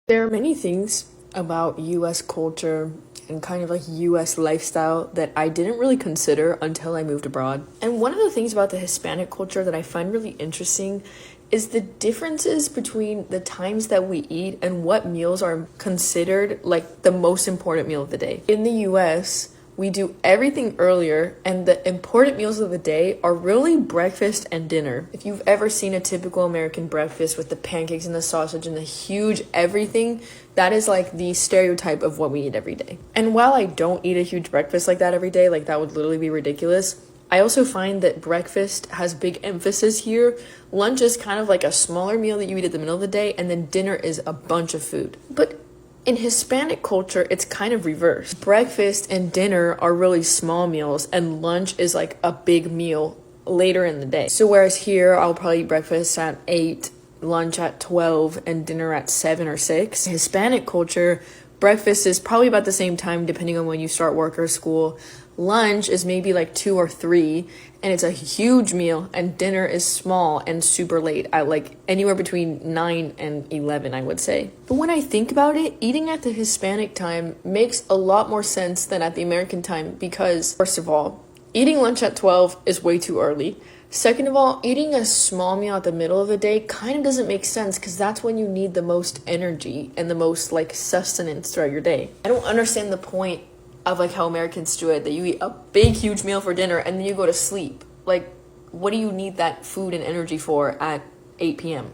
There are many things about US culture and kind of like US lifestyle that I didn't really consider until I moved abroad. And one of the things about the Hispanic culture that I find really interesting is the differences between the times that we eat and what meals are considered like the most important meal of the day. In the US, we do everything earlier, and the important meals of the day are really breakfast and dinner. If you've ever seen a typical American breakfast with the pancakes and the sausage and the huge everything, that is like the stereotype of what we eat every day. And while I don't eat a huge breakfast like that every day, like that would literally be ridiculous, I also find that breakfast has big emphasis here. Lunch is kind of like a smaller meal that you eat at the middle of the day, and then dinner is a bunch of food. But in Hispanic culture, it's kind of reversed. Breakfast and dinner are really small meals, and lunch is like a big meal later in the day. So whereas here, I'll probably eat breakfast at 8, lunch at 12, and dinner at 7 or 6. In Hispanic culture, breakfast is probably about the same time depending on when you start work or school. Lunch is maybe like 2 or 3, and it's a huge meal, and dinner is small and super late at like anywhere between 9 and 11, I would say. But when I think about it, eating at the Hispanic time makes a lot more sense than at the American time because, first of all, eating lunch at 12 is way too early. Second of all, eating a small meal at the middle of the day kind of doesn't make sense because that's when you need the most energy and the most like sustenance throughout your day. I don't understand the point of like how Americans do it, that you eat a big huge meal for dinner and then you go to sleep. Like, what do you need that food and energy for at 8 p.m.?